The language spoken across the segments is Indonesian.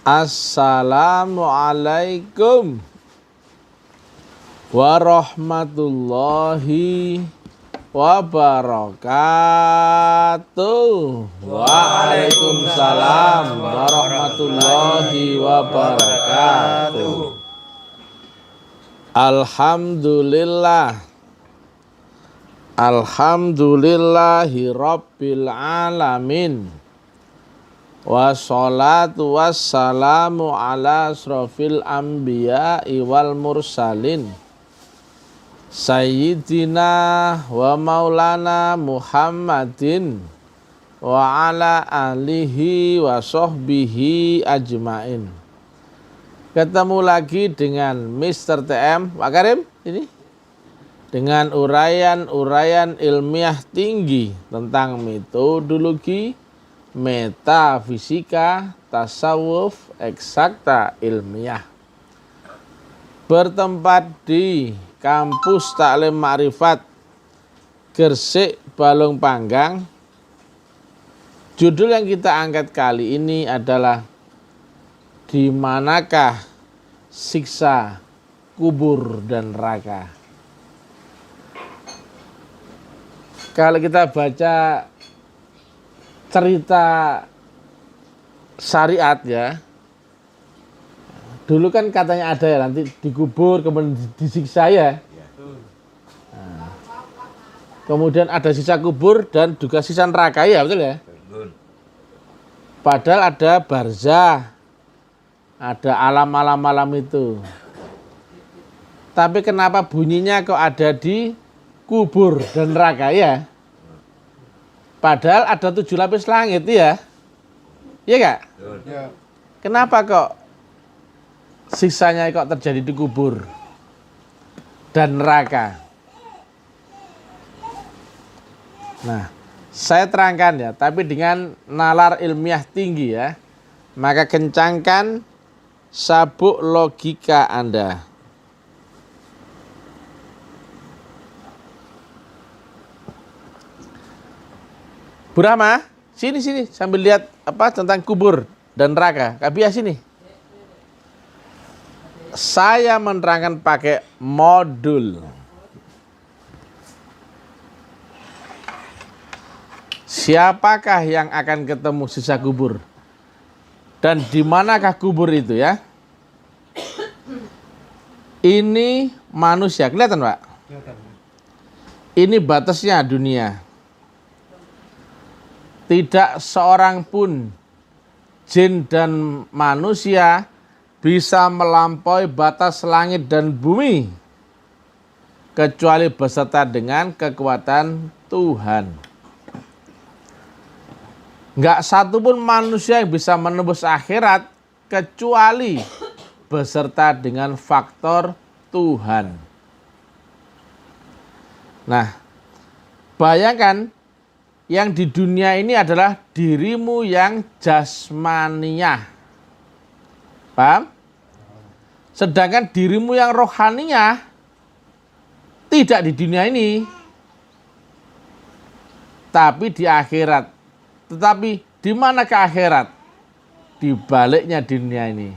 Assalamualaikum warahmatullahi wabarakatuh. Waalaikumsalam warahmatullahi wabarakatuh. Alhamdulillah. Alhamdulillahi rabbil alamin. Wassalatu wassalamu ala asrofil anbiya'i wal mursalin Sayyidina wa maulana Muhammadin wa ala alihi wa sahbihi ajmain. Ketemu lagi dengan Mr. TM Pak Karim ini dengan uraian ilmiah tinggi tentang metodologi, metafisika, tasawuf, eksakta ilmiah. Bertempat di Kampus Taklim Ma'rifat Gresik Balong Panggang. Judul yang kita angkat kali ini adalah di manakah siksa kubur dan neraka. Kalau kita baca cerita syariat ya, dulu kan katanya ada ya nanti dikubur kemudian disiksa ya. Nah, kemudian ada sisa kubur dan juga sisa neraka ya, betul ya? Padahal ada barzah, ada alam itu. Tapi kenapa bunyinya kok ada di kubur dan neraka ya? Padahal ada 7 lapis langit ya. Iya gak? Ya. Kenapa kok siksanya kok terjadi di kubur dan neraka? Nah, saya terangkan ya, tapi dengan nalar ilmiah tinggi ya. Maka kencangkan sabuk logika Anda. Bu Rahma, sini sambil lihat apa tentang kubur dan neraka. Kak Bia sini. Saya menerangkan pakai modul. Siapakah yang akan ketemu sisa kubur? Dan di manakah kubur itu ya? Ini manusia, kelihatan Pak? Kelihatan. Ini batasnya dunia. Tidak seorang pun jin dan manusia bisa melampaui batas langit dan bumi kecuali beserta dengan kekuatan Tuhan. Enggak satu pun manusia yang bisa menembus akhirat kecuali beserta dengan faktor Tuhan. Nah, bayangkan yang di dunia ini adalah dirimu yang jasmaniyah. Paham? Sedangkan dirimu yang rohaniyah tidak di dunia ini, tapi di akhirat. Tetapi di mana ke akhirat? Di baliknya dunia ini.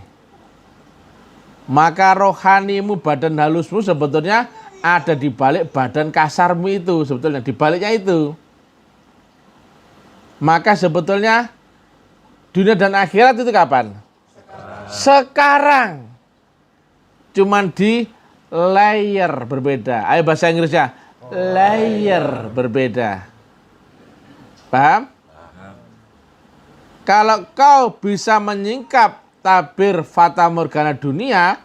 Maka rohanimu, badan halusmu sebetulnya ada di balik badan kasarmu itu. Sebetulnya di baliknya itu. Maka sebetulnya dunia dan akhirat itu kapan? Sekarang. Cuman di layer berbeda. Ayo bahasa Inggrisnya. Layer berbeda. Paham? Kalau kau bisa menyingkap tabir fata morgana dunia,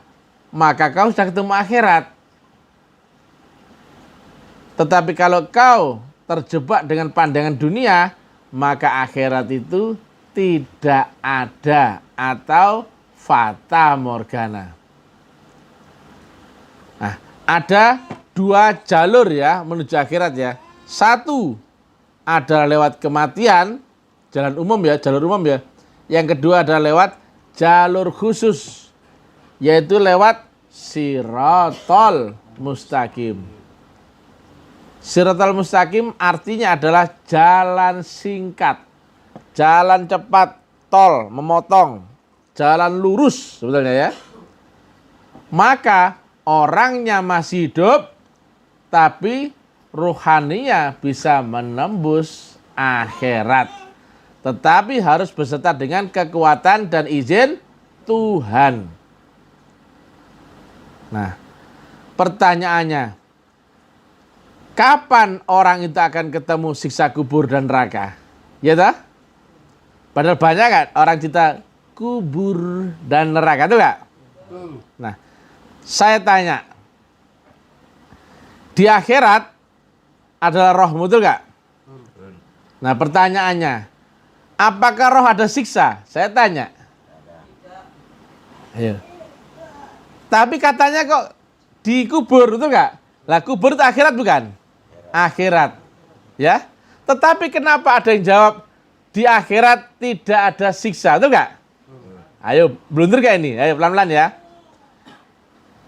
maka kau sudah ketemu akhirat. Tetapi kalau kau terjebak dengan pandangan dunia, maka akhirat itu tidak ada atau fata morgana. Nah, ada 2 jalur ya menuju akhirat ya. Satu adalah lewat kematian, jalur umum ya. Yang kedua adalah lewat jalur khusus, yaitu lewat Shirathal Mustaqim. Shirathal Mustaqim artinya adalah jalan singkat, jalan cepat, tol, memotong. jalan lurus sebetulnya ya. Maka orangnya masih hidup, tapi rohaninya bisa menembus akhirat. Tetapi harus beserta dengan kekuatan dan izin Tuhan. Nah, pertanyaannya, kapan orang itu akan ketemu siksa kubur dan neraka? Ya toh? Padahal banyak kan orang cerita kubur dan neraka itu enggak? Nah, saya tanya, di akhirat adalah rohmu itu enggak? Nah, pertanyaannya, apakah roh ada siksa? Saya tanya. Ayo. Tapi katanya kok dikubur, itu enggak? Lah kubur itu akhirat bukan? Akhirat. Ya. Tetapi kenapa ada yang jawab di akhirat tidak ada siksa, itu enggak? Ayo, blunder kayak ini. Ayo pelan-pelan ya.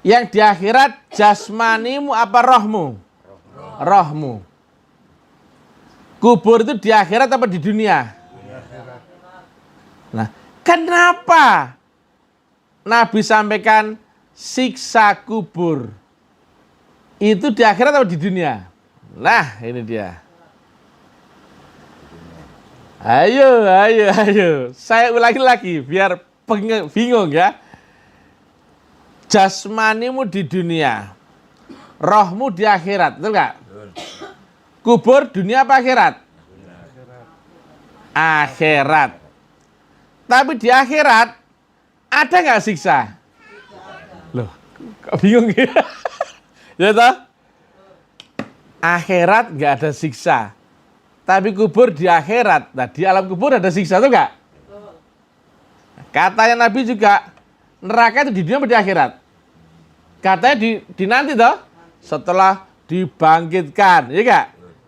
Yang di akhirat jasmanimu apa rohmu? Rohmu. Kubur itu di akhirat apa di dunia? Nah, kenapa Nabi sampaikan siksa kubur itu di akhirat atau di dunia? Nah, ini dia. Ayo. Saya ulangi lagi biar bingung ya. Jasmanimu di dunia, rohmu di akhirat, betul nggak? Kubur dunia apa akhirat? Akhirat. Tapi di akhirat ada nggak siksa? Loh, kok bingung ya? Ya toh? Akhirat nggak ada siksa. Tapi kubur di akhirat. Nah, di alam kubur ada siksa tuh nggak? Katanya Nabi juga, neraka itu di dunia atau di akhirat? Katanya di nanti toh, setelah dibangkitkan, ya enggak?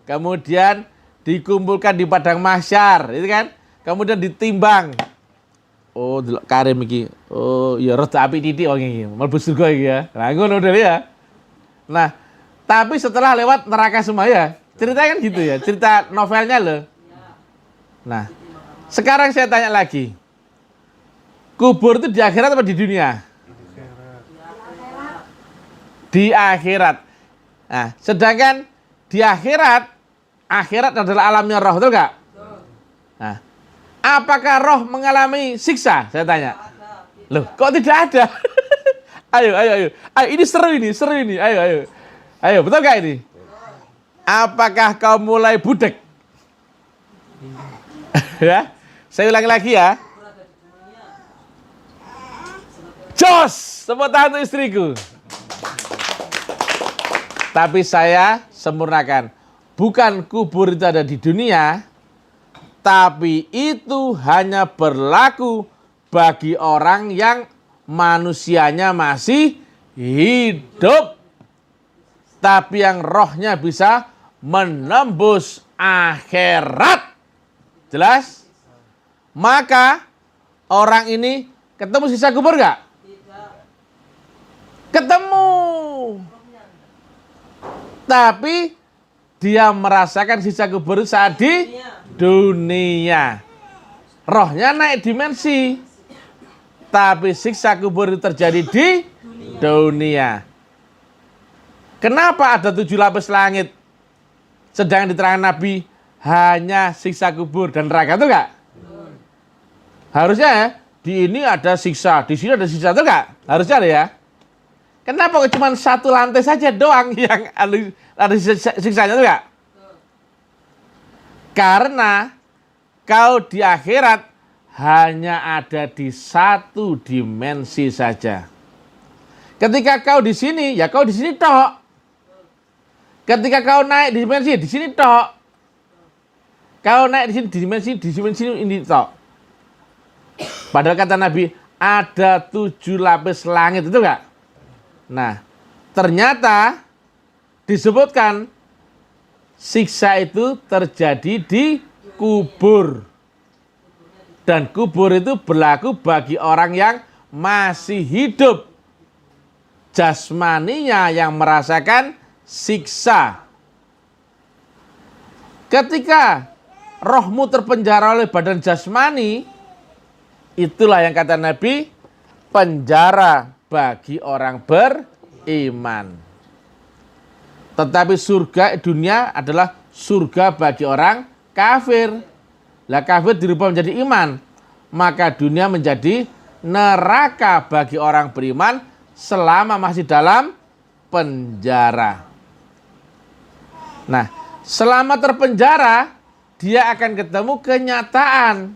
Kemudian dikumpulkan di padang mahsyar, itu kan? Kemudian ditimbang. Oh, delok Karim iki. Oh, ya rada api titik wong iki. Mlebu surga iki ya. Nah, ngono deh ya. Nah, tapi setelah lewat neraka semua ya. Ceritanya kan gitu ya, cerita novelnya loh. Nah, sekarang saya tanya lagi. Kubur itu di akhirat apa di dunia? Di akhirat. Nah, sedangkan di akhirat adalah alamnya roh, betul nggak? Nah, apakah roh mengalami siksa? Saya tanya. Loh, kok tidak ada? Ayo, ini seru ini. Ayo, betul nggak ini? Apakah kau mulai budek? Ya, saya ulangi lagi ya. Jos, tepuk tangan untuk istriku. Tapi saya sempurnakan. Bukan kubur itu ada di dunia, tapi itu hanya berlaku bagi orang yang manusianya masih hidup. Tapi yang rohnya bisa menembus akhirat. Jelas? Maka orang ini ketemu siksa kubur enggak? Ketemu. Tapi dia merasakan siksa kubur saat di dunia. Rohnya naik dimensi. Tapi siksa kubur itu terjadi di dunia. Kenapa ada 7 lapis langit? Sedangkan diterangkan Nabi hanya siksa kubur dan neraka, itu enggak? Harusnya ya, di ini ada siksa, di sini ada siksa, itu enggak? Harusnya ada ya. Kenapa cuma 1 lantai saja doang yang ada siksanya, itu enggak? Karena kau di akhirat hanya ada di 1 dimensi saja. Ketika kau di sini, ya kau di sini tok. Ketika kau naik di sini tok. Kau naik di dimensi ini tok. Padahal kata Nabi, ada 7 lapis langit, itu enggak? Nah, ternyata disebutkan siksa itu terjadi di kubur. Dan kubur itu berlaku bagi orang yang masih hidup. Jasmaninya yang merasakan siksa. Ketika rohmu terpenjara oleh badan jasmani, Itulah yang kata Nabi, penjara bagi orang beriman. Tetapi surga dunia adalah surga bagi orang kafir. Lah kafir dirubah menjadi iman, maka dunia menjadi neraka bagi orang beriman selama masih dalam penjara. Nah, selama terpenjara, dia akan ketemu kenyataan.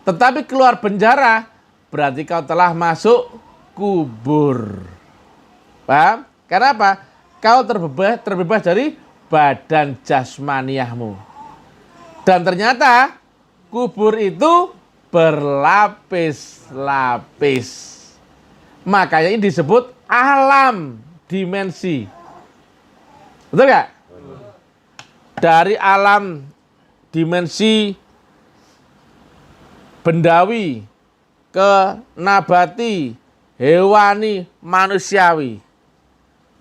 Tetapi keluar penjara, berarti kau telah masuk kubur. Paham? Karena apa? Kau terbebas dari badan jasmaniahmu. Dan ternyata kubur itu berlapis-lapis. Makanya ini disebut alam dimensi. Betul nggak? Dari alam dimensi bendawi ke nabati, hewani, manusiawi.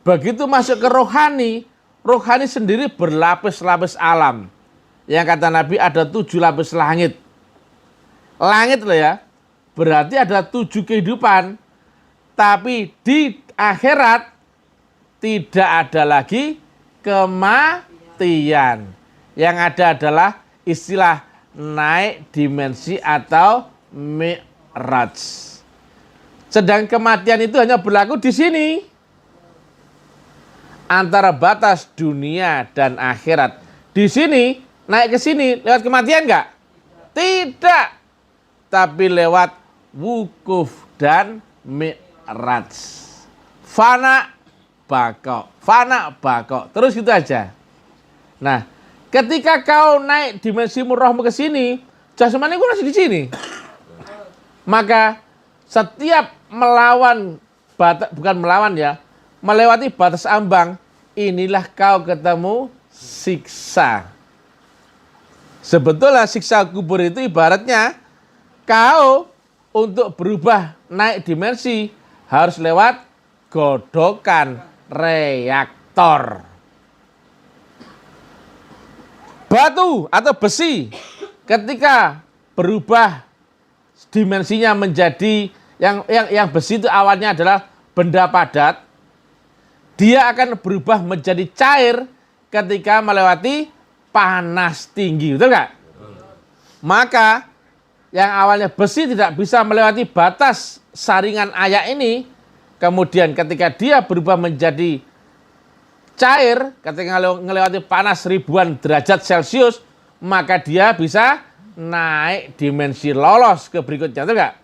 Begitu masuk ke rohani, rohani sendiri berlapis-lapis alam. Yang kata Nabi ada 7 lapis langit. Langit loh ya, berarti ada 7 kehidupan. Tapi di akhirat tidak ada lagi kematian. Yang ada adalah istilah naik dimensi atau mi'raj. Sedang kematian itu hanya berlaku di sini. Antara batas dunia dan akhirat. Di sini, naik ke sini, lewat kematian enggak? Tidak. Tapi lewat wukuf dan mi'raj. Fana bako. Fana bako. Terus gitu aja. Nah, ketika kau naik dimensimu rohmu ke sini, jasmani ku masih di sini. Maka setiap melawan, bukan melawan ya, melewati batas ambang, inilah kau ketemu siksa. Sebetulnya siksa kubur itu ibaratnya kau untuk berubah naik dimensi harus lewat godokan reaktor. Batu atau besi ketika berubah dimensinya menjadi yang besi itu awalnya adalah benda padat, dia akan berubah menjadi cair ketika melewati panas tinggi, betul nggak? Maka yang awalnya besi tidak bisa melewati batas saringan ayak ini, kemudian ketika dia berubah menjadi cair, ketika melewati panas ribuan derajat Celcius, maka dia bisa naik dimensi lolos ke berikutnya, betul nggak?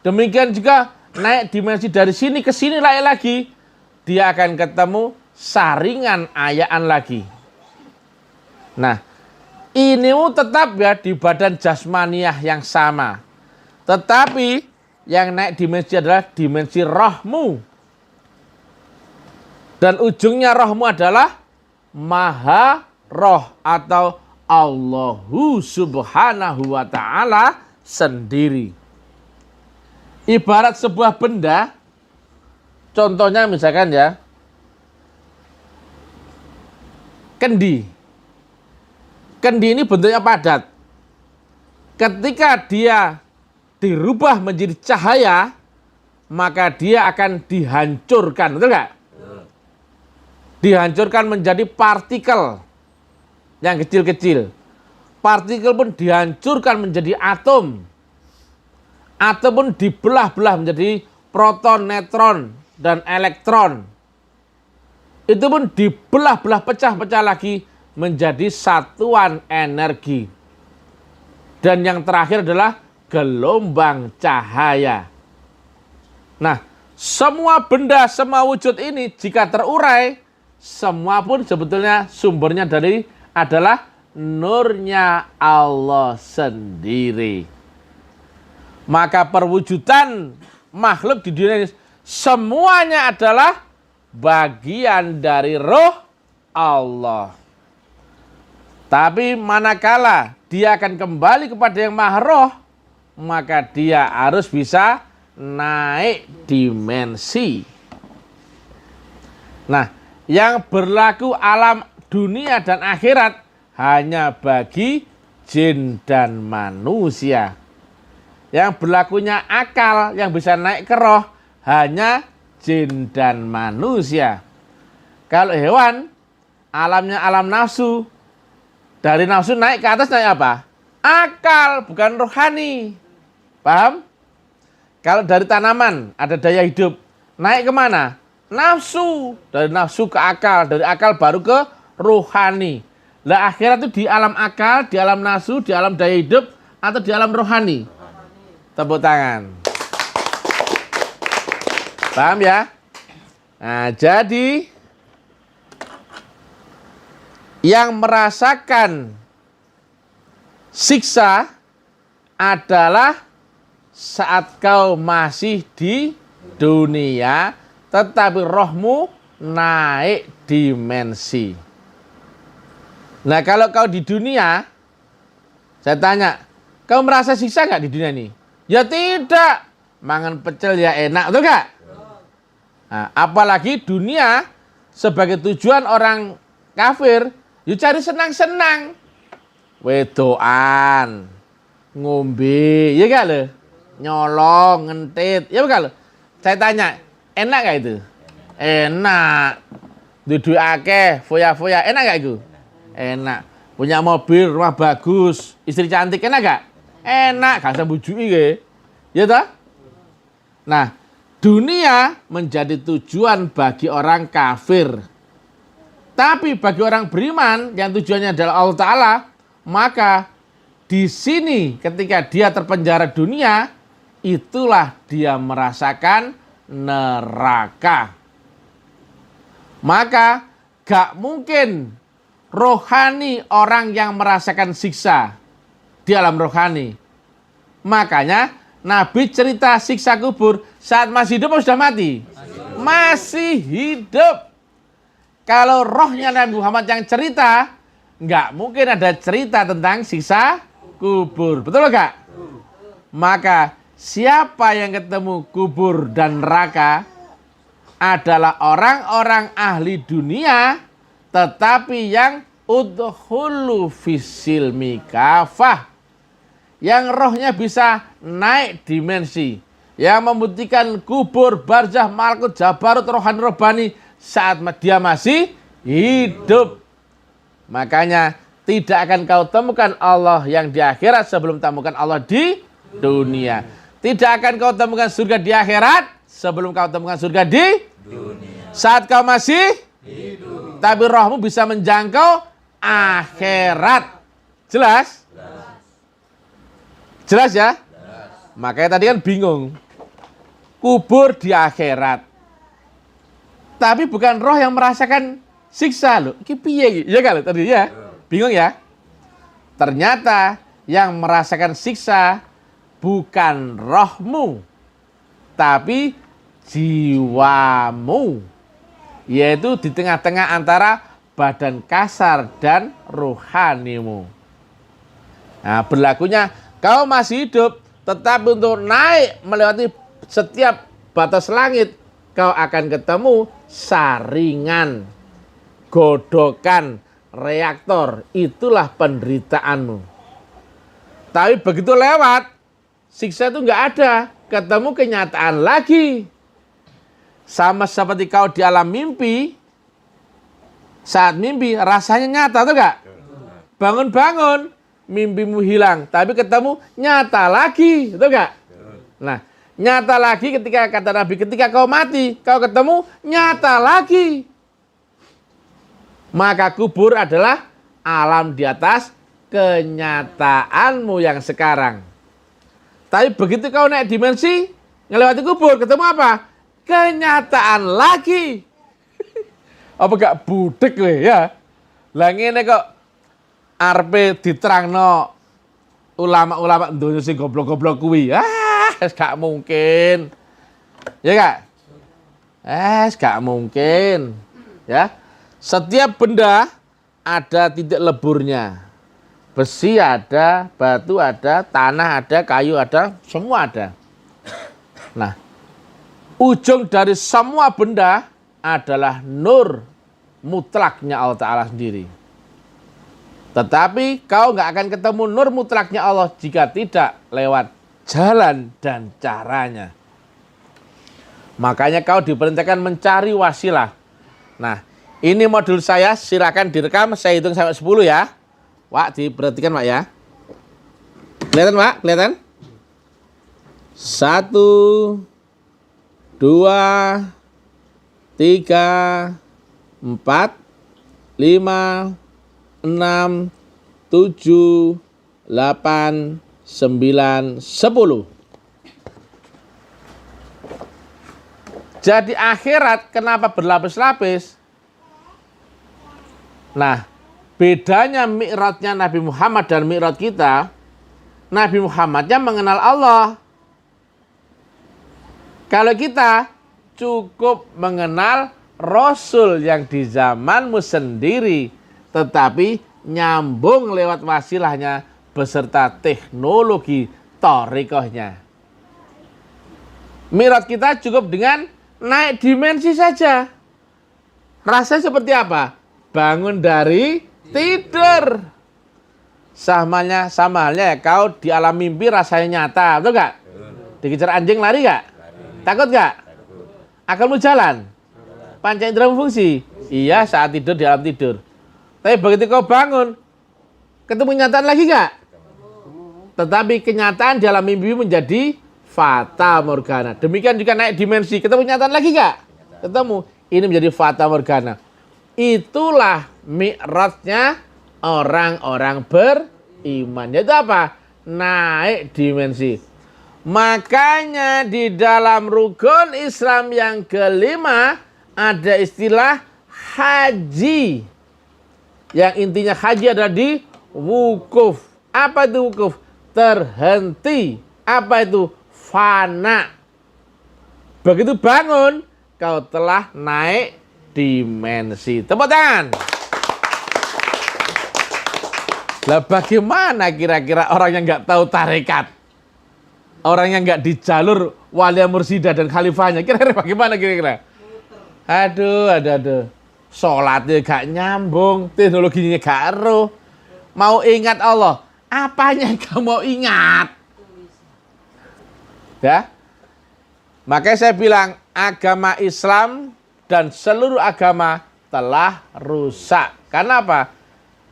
Demikian juga naik dimensi dari sini ke sini lagi, dia akan ketemu saringan ayaan lagi. Nah, ini tetap ya di badan jasmaniah yang sama. Tetapi yang naik dimensi adalah dimensi rohmu. Dan ujungnya rohmu adalah Maha Roh atau Allahu Subhanahu wa Ta'ala sendiri. Ibarat sebuah benda, contohnya misalkan ya, kendi. Kendi ini bentuknya padat. Ketika dia dirubah menjadi cahaya, maka dia akan dihancurkan, betul nggak? Dihancurkan menjadi partikel yang kecil-kecil. Partikel pun dihancurkan menjadi atom. Atom pun dibelah-belah menjadi proton, neutron, dan elektron. Itu pun dibelah-belah, pecah-pecah lagi menjadi satuan energi. Dan yang terakhir adalah gelombang cahaya. Nah, semua benda, semua wujud ini jika terurai, semua pun sebetulnya sumbernya adalah nurnya Allah sendiri. Maka perwujudan makhluk di dunia ini semuanya adalah bagian dari roh Allah. Tapi manakala dia akan kembali kepada yang maha roh, maka dia harus bisa naik dimensi. Nah, yang berlaku alam dunia dan akhirat hanya bagi jin dan manusia. Yang berlakunya akal, yang bisa naik ke roh, hanya jin dan manusia. Kalau hewan, alamnya alam nafsu. Dari nafsu naik ke atas naik apa? Akal, bukan rohani. Paham? Kalau dari tanaman, ada daya hidup. Naik kemana? Nafsu. Dari nafsu ke akal. Dari akal baru ke rohani. Lah akhirat itu di alam akal, di alam nafsu, di alam daya hidup, atau di alam rohani? Tepuk tangan. Paham ya? Nah, jadi yang merasakan siksa adalah saat kau masih di dunia, tetapi rohmu naik dimensi. Nah, kalau kau di dunia, saya tanya, kau merasa siksa nggak di dunia ini? Ya tidak. Mangan pecel ya enak, betul nggak? Nah, apalagi dunia sebagai tujuan orang kafir, you cari senang-senang. Wedoan, ngombe, ya gak lo? Nyolong, ngentit, ya bukan lo? Saya tanya, enak gak itu? Enak. Dudu akeh, foya-foya, enak gak itu? Enak. Punya mobil, rumah bagus, istri cantik, enak gak? Enak, gak usah bujui ke. Ya toh? Nah, dunia menjadi tujuan bagi orang kafir. Tapi bagi orang beriman yang tujuannya adalah Allah Ta'ala, maka di sini ketika dia terpenjara dunia, itulah dia merasakan neraka. Maka gak mungkin rohani orang yang merasakan siksa di alam rohani. Makanya Nabi cerita siksa kubur saat masih hidup atau sudah mati? Masih hidup. Kalau rohnya Nabi Muhammad yang cerita, nggak mungkin ada cerita tentang siksa kubur. Betul nggak? Maka siapa yang ketemu kubur dan neraka adalah orang-orang ahli dunia, tetapi yang udhulu fisil mikafah, yang rohnya bisa naik dimensi, yang membuktikan kubur, barzah, malakut, jabarut, rohani, robani saat dia masih hidup. Makanya tidak akan kau temukan Allah yang di akhirat sebelum temukan Allah di dunia. Tidak akan kau temukan surga di akhirat sebelum kau temukan surga di dunia. Saat kau masih hidup, tapi rohmu bisa menjangkau akhirat. Jelas? Jelas ya? Makanya tadi kan bingung. Kubur di akhirat. Tapi bukan roh yang merasakan siksa loh. Iki piye iki? Ya kan tadi ya? Bingung ya? Ternyata yang merasakan siksa bukan rohmu, tapi jiwamu. Yaitu di tengah-tengah antara badan kasar dan rohanimu. Nah, berlakunya kau masih hidup, tetapi untuk naik melewati setiap batas langit, kau akan ketemu saringan, godokan, reaktor. Itulah penderitaanmu. Tapi begitu lewat, siksa itu nggak ada. Ketemu kenyataan lagi. Sama seperti kau di alam mimpi. Saat mimpi rasanya nyata tuh nggak? Bangun-bangun, mimpimu hilang. Tapi ketemu nyata lagi, betul nggak? Nah, nyata lagi ketika kata Nabi, ketika kau mati, kau ketemu nyata lagi. Maka kubur adalah alam di atas kenyataanmu yang sekarang. Tapi begitu kau naik dimensi, ngelewati kubur, ketemu apa? Kenyataan lagi. Apa gak budek we ya? Lah ngene kok arepe diterangno ulama-ulama donya sing goblok-goblok kuwi. Gak mungkin. Ya gak? Gak mungkin. Ya. Setiap benda ada titik leburnya. Besi ada, batu ada, tanah ada, kayu ada, semua ada. Nah, ujung dari semua benda adalah nur mutlaknya Allah Ta'ala sendiri. Tetapi kau gak akan ketemu nur mutlaknya Allah jika tidak lewat jalan dan caranya. Makanya kau diperintahkan mencari wasilah. Nah, ini modul saya, silakan direkam, saya hitung sampai 10 ya. Wak, diperhatikan Pak ya. Kelihatan Pak? Kelihatan? 1, 2, 3, 4, 5, 6, 7, 8, 9, 10. Jadi akhirat kenapa berlapis-lapis? Nah, bedanya mi'rajnya Nabi Muhammad dan mi'raj kita, Nabi Muhammadnya mengenal Allah. Kalau kita cukup mengenal Rasul yang di zamanmu sendiri, tetapi nyambung lewat wasilahnya beserta teknologi thariqahnya. Mi'raj kita cukup dengan naik dimensi saja. Rasanya seperti apa? Bangun dari tidur. Sama halnya ya, kau di alam mimpi rasanya nyata, betul gak? Dikejar anjing lari gak? Takut gak? Akalmu jalan? Panca indera fungsi? Iya, saat tidur di alam tidur. Tapi begitu kau bangun, ketemu kenyataan lagi gak? Tetapi kenyataan di alam mimpi menjadi fata morgana. Demikian juga naik dimensi, ketemu kenyataan lagi gak? Ketemu. Ini menjadi fata morgana. Itulah mi'rajnya orang-orang beriman. Yaitu apa? Naik dimensi. Makanya di dalam rukun Islam yang kelima ada istilah haji. Yang intinya haji adalah di wukuf. Apa itu wukuf? Terhenti. Apa itu? Fana. Begitu bangun, kau telah naik dimensi. Tepuk tangan. Lah bagaimana kira-kira orang yang nggak tahu tarekat? Orang yang nggak di jalur wali mursidah dan khalifahnya, kira-kira bagaimana kira-kira? Aduh. Sholatnya gak nyambung, teknologinya gak eruh. Mau ingat Allah, apanya kamu mau ingat? Ya, makanya saya bilang agama Islam dan seluruh agama telah rusak. Karena apa?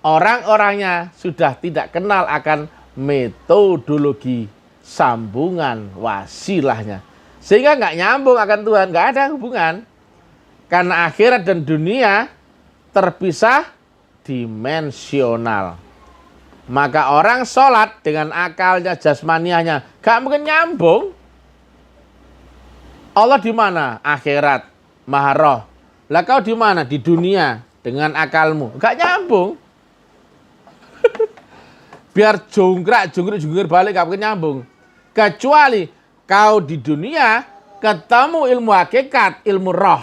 Orang-orangnya sudah tidak kenal akan metodologi sambungan wasilahnya. Sehingga nggak nyambung akan Tuhan, nggak ada hubungan. Karena akhirat dan dunia terpisah dimensional. Maka orang sholat dengan akalnya, jasmanianya, nggak mungkin nyambung. Allah di mana? Akhirat, Maha Roh. Lah kau di mana? Di dunia dengan akalmu. Nggak nyambung. Biar jungkrak balik gak mungkin nyambung. Kecuali kau di dunia ketemu ilmu hakikat, ilmu roh.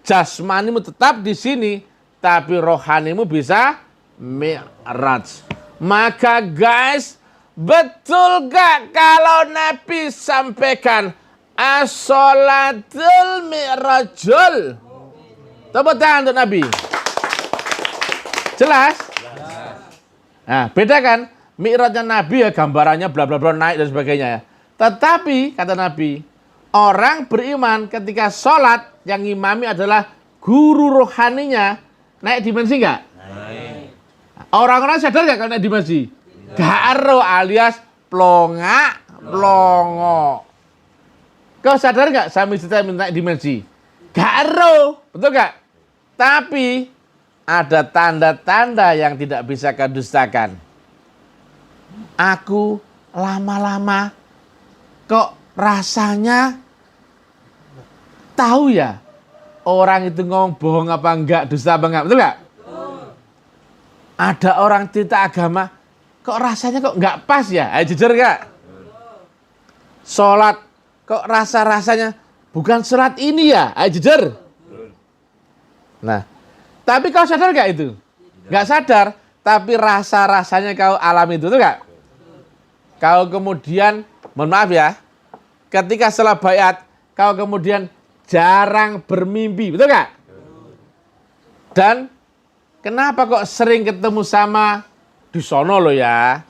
Jasmanimu tetap di sini, tapi rohanimu bisa mi'raj. Maka guys, betul gak kalau Nabi sampaikan as-sholatul mi'rajul? Tepuk tangan untuk Nabi. Jelas? Nah, beda kan? Mi'rajnya Nabi ya gambarannya bla bla bla naik dan sebagainya ya. Tetapi kata Nabi, orang beriman ketika sholat yang ngimami adalah guru rohaninya, naik dimensi enggak? Naik. Orang-orang sadar enggak kalau naik dimensi? Garo alias plongo. Kau sadar enggak sami kita naik dimensi? Garo, betul enggak? Tapi ada tanda-tanda yang tidak bisa kau dustakan. Aku lama-lama kok rasanya tahu ya orang itu ngomong bohong apa enggak, dusta apa enggak, betul enggak? Ada orang cerita agama kok rasanya kok enggak pas ya, ayo jujur enggak? Sholat kok rasanya bukan sholat ini ya, ayo jujur. Nah, tapi kau sadar enggak itu? Enggak sadar, tapi rasa-rasanya kau alami itu, betul enggak? Kau kemudian, mohon maaf ya, ketika setelah baiat, kau kemudian jarang bermimpi, betul nggak? Dan kenapa kok sering ketemu sama di sono lo ya?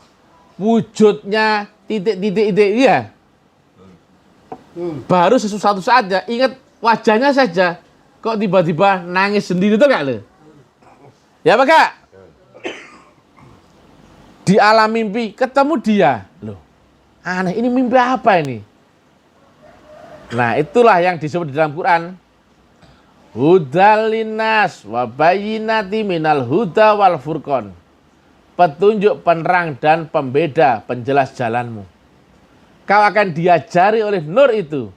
Wujudnya titik-titik, iya. Baru sesuatu saja ingat wajahnya saja, kok tiba-tiba nangis sendiri tuh gak lo? Ya Pak Kak? Di alam mimpi ketemu dia, loh. Aneh, ini mimpi apa ini? Nah, itulah yang disebut di dalam Quran. Hudal linnas wa bayyinati minal huda wal furqan. Petunjuk, penerang dan pembeda, penjelas jalanmu. Kau akan diajari oleh nur itu.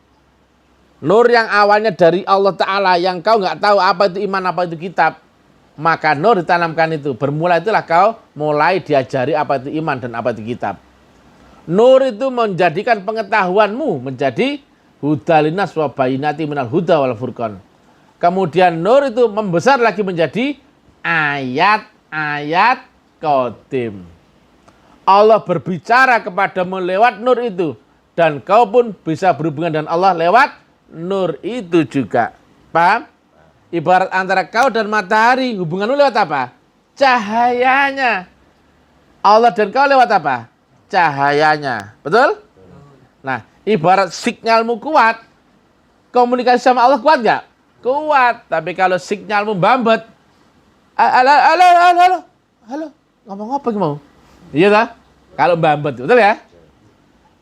Nur yang awalnya dari Allah Ta'ala, yang kau nggak tahu apa itu iman, apa itu kitab. Maka nur ditanamkan itu. Bermula itulah kau mulai diajari apa itu iman dan apa itu kitab. Nur itu menjadikan pengetahuanmu menjadi hudalinas wa bayinati minal huda wal furqan. Kemudian nur itu membesar lagi menjadi ayat-ayat qadim. Allah berbicara kepadamu lewat nur itu. Dan kau pun bisa berhubungan dengan Allah lewat nur itu juga. Paham? Ibarat antara kau dan matahari, hubungan lu lewat apa? Cahayanya. Allah dan kau lewat apa? Cahayanya. Betul? Nah, ibarat sinyalmu kuat, komunikasi sama Allah kuat gak? Kuat. Tapi kalau sinyalmu bambet, halo, ngomong apa mau? Iya tak? Kalau bambet, betul ya?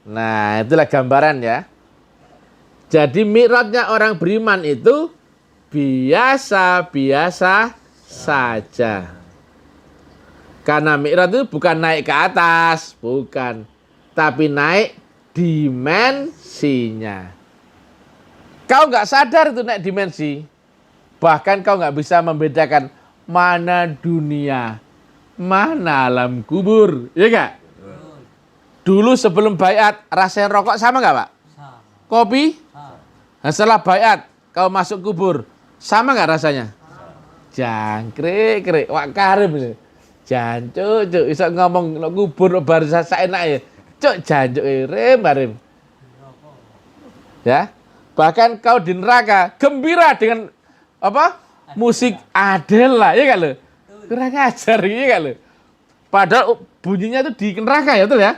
Nah, itulah gambaran ya. Jadi mi'rajnya orang beriman itu biasa-biasa saja. Karena mi'raj itu bukan naik ke atas, bukan. Tapi naik dimensinya. Kau nggak sadar itu naik dimensi. Bahkan kau nggak bisa membedakan mana dunia, mana alam kubur. Iya nggak? Dulu sebelum baiat, rasain rokok sama nggak Pak? Sama. Kopi? Sama. Nah, setelah baiat, kau masuk kubur, sama nggak rasanya? Jangkrik, wak karim ini. Jancuk, iso ngomong no kubur bar saenak ya. Cuk, jancuk rem. Ya. Bahkan kau di neraka gembira dengan apa? Musik Adele lah, ya kan lo? Kurang ajar ya kan lo? Padahal bunyinya itu di neraka ya, betul ya?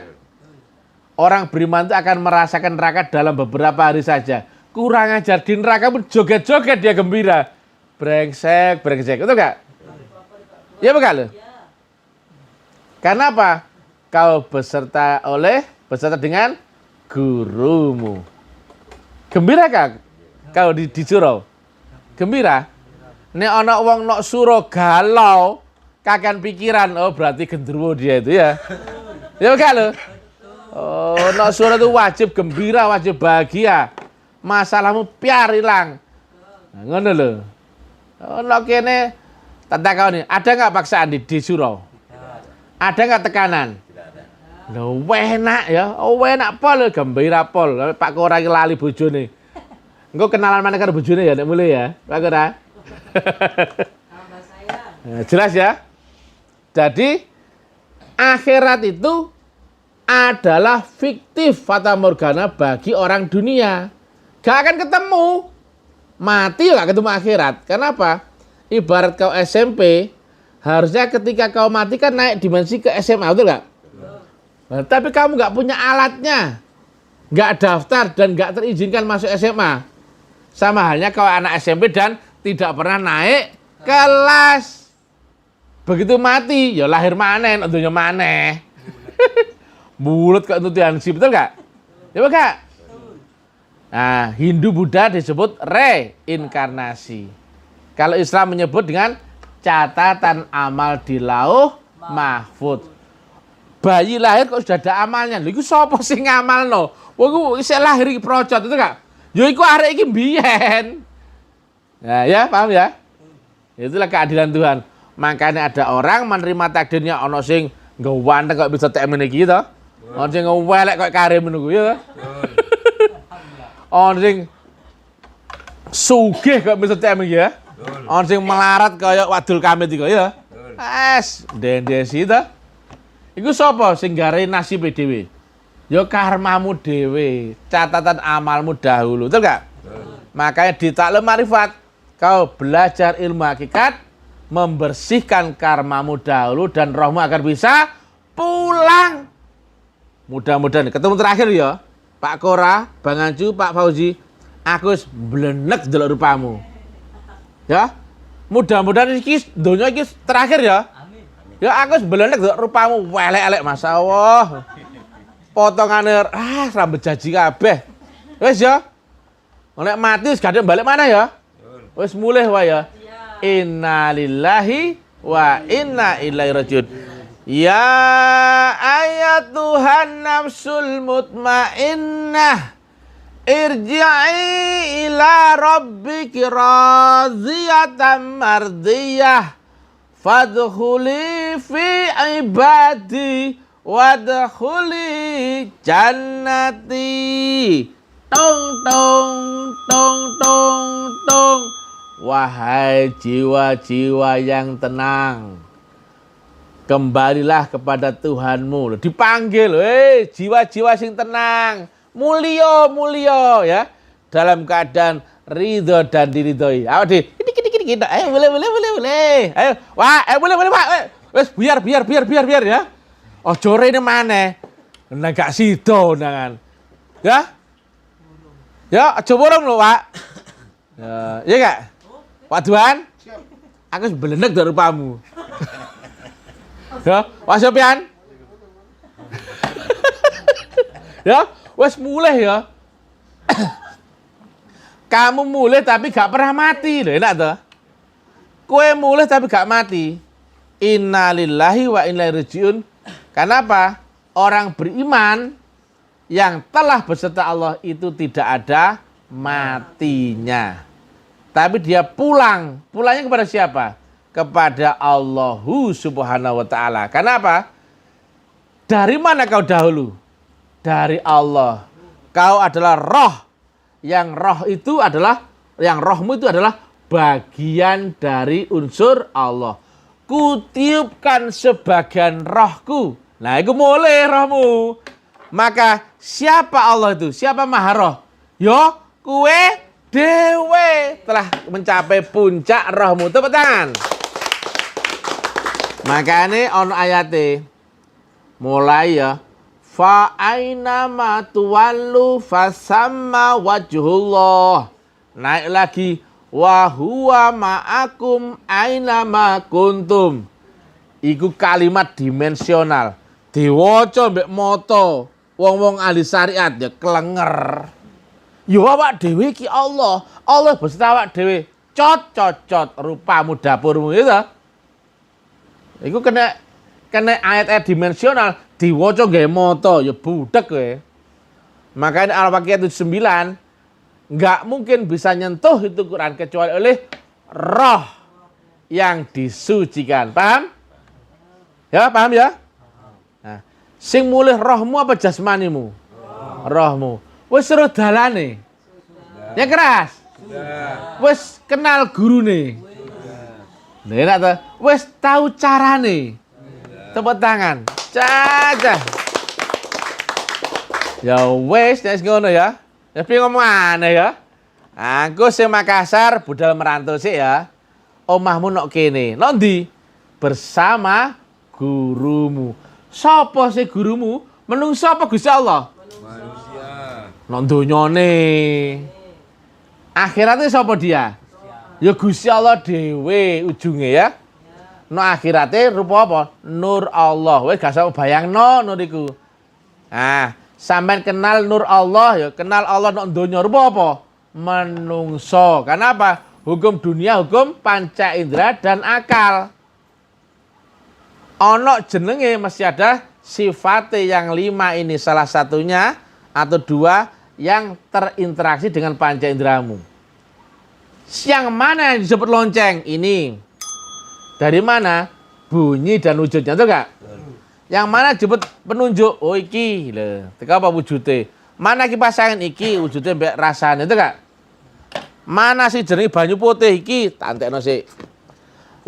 Orang beriman itu akan merasakan neraka dalam beberapa hari saja. Kurang ajar, di neraka pun joget-joget dia gembira. Brengsek, betul gak? Ya bukan lo? Karena apa? Kau beserta dengan gurumu. Gembira kah? Kau di surau? Gembira? Nek ana wong nok suro galau, kakean pikiran, oh berarti gendruwo dia itu ya. Ya bukan lo? Oh, nok suro itu wajib gembira, wajib bahagia. Masalahmu piar hilang. Nah, ngono lho. Oh, nok kene tak kau nih, ada nggak paksaan di surau? Ada nggak tekanan? Loh, enak ya. Oh, enak pol, gembira pol. Pak Kora iki lali bojone. Engko kenalan mana karo bojone ya nek mulai ya, Pak Kora. Nah, jelas ya. Jadi akhirat itu adalah fiktif fata morgana bagi orang dunia. Gak akan ketemu. Mati gak ketemu akhirat. Kenapa? Ibarat kau SMP, harusnya ketika kau mati kan naik dimensi ke SMA, betul gak? Nah, tapi kamu gak punya alatnya. Gak daftar dan gak terizinkan masuk SMA. Sama halnya kau anak SMP dan tidak pernah naik kelas. Begitu mati, ya lahir maneh, tentunya maneh. Mulut kok itu betul gak? Ya Kak? Nah, Hindu Buddha disebut reinkarnasi. Kalau Islam menyebut dengan catatan amal di lauh mahfud. Bayi lahir kok sudah ada amalnya. Lha iku sapa sing ngamalno? Wong iku isih lahir iki procot itu gak? Ya iku arek iki mbiyen. Nah, ya paham ya? Itulah keadilan Tuhan. Makanya ada orang menerima takdirnya ono sing ngewanteng kok bisa temen iki to. Ono sing ngewelek kok Karim ngono ya. Ono sing sugih kok bisa temen iki ya. Ono sing melarat kaya Wadul Kamit iki ya. Es, dendesi to. Iku sapa sing gare nasib dhewe? Ya karmamu dhewe, catatan amalmu dahulu, betul gak? Makanya di taklum marifat kau belajar ilmu hakikat, membersihkan karmamu dahulu dan rohmu agar bisa pulang. mudah-mudahan ketemu terakhir ya. Pak Kora, Bang Anju, Pak Fauzi, aku wis blenek delok rupamu. Ya. Mudah-mudahan iki donya iki terakhir ya. Amin. Ya aku wis blenek delok rupamu welek-elek masyaallah. Potongane rambut jaji kabeh. Wis ya. Nek mati wis gak balik mana ya? Wis mulih wae ya. Innalillahi wa inna ilaihi rajiun. Ya ayatuhan nafsul mutmainnah irji'i ila rabbiki radiyatan mardiyah fadkhuli fi ibadi wadkhuli jannati. Tong tong tong tong tong. Wahai jiwa-jiwa yang tenang, kembalilah kepada Tuhanmu. Dipanggil, jiwa-jiwa sing tenang, mulio ya, dalam keadaan ridho dan diridhoi. Ayo di, kita, ayo boleh. Ayo, wah, boleh Pak. Wes biar ya. Oh jore ini mana? Nek gak sido nangan. Ya? Ya, aja borong lho, Pak. Ya, iya gak? Pak Tuhan, aku belenek dari rupamu. Ya, Pak Sopian. Ya, wes mulai ya. Kamu mulai tapi gak pernah mati, loh, enak tuh. Kue mulai tapi gak mati. Innalillahi wa inna ilaihi rajiun. Kenapa? Orang beriman yang telah beserta Allah itu tidak ada matinya. Tapi dia pulang. Pulangnya kepada siapa? Kepada Allahu subhanahu wa ta'ala. Kenapa? Dari mana kau dahulu? Dari Allah. Kau adalah roh. Yang roh itu adalah, yang rohmu itu adalah bagian dari unsur Allah. Kutiupkan sebagian rohku. Nah itu mulai rohmu. Maka siapa Allah itu? Siapa maha roh? Yo kue dewe telah mencapai puncak rohmu. Tepuk tangan. Makanya ono ayate mulai ya. Fa aina ma tuwallu fasamma wajhullah. Naik lagi. Wa huwa ma'akum aina ma kuntum. Iku kalimat dimensional. Diwaca mbek moto wong-wong ahli syariat ya kelenger. Yo awak dhewe iki Allah. Allah beserta awak dhewe. Cot rupamu dapurmu itu. Iku kena ayat-ayat dimensional diwaca nggae moto ya budek kowe. Makanya Al-Waqiah 79 enggak mungkin bisa nyentuh itu Quran kecuali oleh roh yang disucikan. Paham? Ya, paham ya? Nah, sing mulih rohmu apa jasmanimu? Rohmu. Wis seru dalane. Ya keras. Wis kenal gurune. Nah, enak ta? Wis tahu carane. Tepuk tangan. Caca. Ya wis, nek ngono ya. Ya piye ngomong aneh ya. Aku sing Makassar budal merantau sih ya. Omahmu nok kene. Nok ndi? Bersama gurumu. Sapa sih gurumu? Menungso apa Gusti Allah? Nang donyane. Akhiratnya sapa dia? Ya Gusti Allah dhewe ujunge ya. No akhirate rupa apa? Nur Allah. Wis gak usah bayangno nur iku. Nah, sampean kenal nur Allah ya, kenal Allah nang donya rupa apa? Menungso. Kenapa? Hukum dunia, hukum panca indera dan akal. Ono jenenge mesti ada sifat yang 5 ini, salah satunya atau 2 yang terinteraksi dengan panca inderamu. Yang mana yang disebut lonceng? Ini. Dari mana? Bunyi dan wujudnya, itu enggak? Yang mana disebut penunjuk? Oh iki lho. Teka apa wujudnya? Mana kipas angin iki wujudnya mbek rasane, itu enggak? Mana sih jenenge banyu putih iki? Tantekno sik.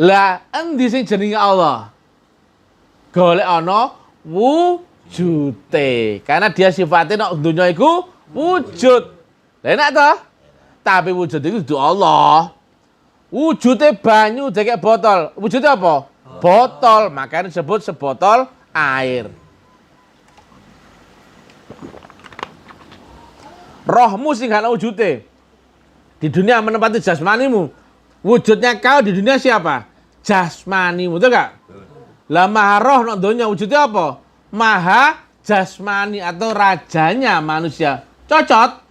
Lah endi sing jenenge Allah? Golek ana wujude. Karena dia sifatnya nek dunya iku wujud. Lah enak to? Tapi wujud itu kudu Allah. Wujudnya banyu kayak botol. Wujudnya apa? Botol. Makanya disebut sebotol air. Rohmu sing gak ana wujude. Di dunia menempati jasmanimu. Wujudnya kau di dunia siapa? Jasmanimu, betul gak? Lah maha roh nok donya wujudnya apa? Maha jasmani atau rajanya manusia. Cocot.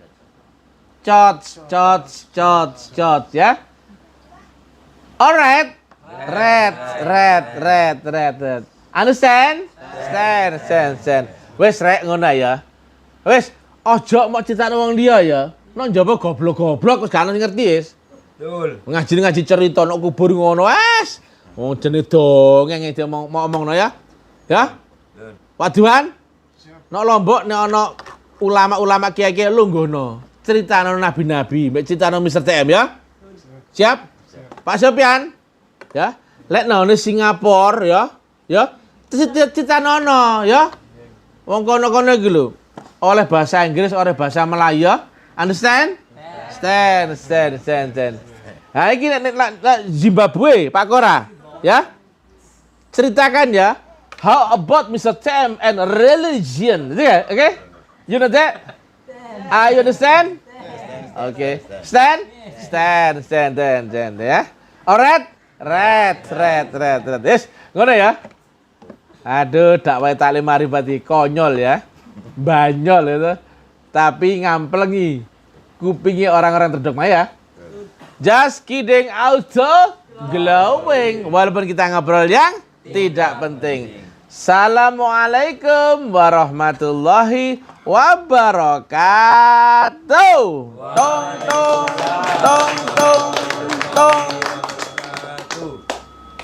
Cot ya. Alright. Red. Understand? Stand. Wes rek ngono ya. Wes ojo mau critakno wong liya ya. Nek njaba goblok-goblok wis gak ngerti wis. Betul. Ngaji cerita nek kubur ngono wes. Wong jenenge dongeng iki mau omongno ya. Ya? Waduhan. Nek Lombok nek ana ulama-ulama kiai-kiai lungguhno. Critane nabi-nabi, mek critane Mr. TM ya. Siap? Pak Sofyan. Ya. Lek nang Singapura ya. Ya. Critane ono ya. Wong kono-kono iki lho. Oleh bahasa Inggris, oleh bahasa Melayu ya. Understand? Stand. Nah, ini Zimbabwe, Pak Kora, ya. Ceritakan ya. How about Mr. TM and religion? Okay? You know that? You understand? Okay. Stand, ya. Alright? Red. Yes, ngono ya. Aduh, dakwah taklim marifati konyol ya. Banyol itu. Tapi ngamplengi kupingi orang-orang terdogma ya. Just kidding, auto glowing. Walaupun kita ngobrol yang tidak penting. Assalamualaikum warahmatullahi wabarakatuh. Tong.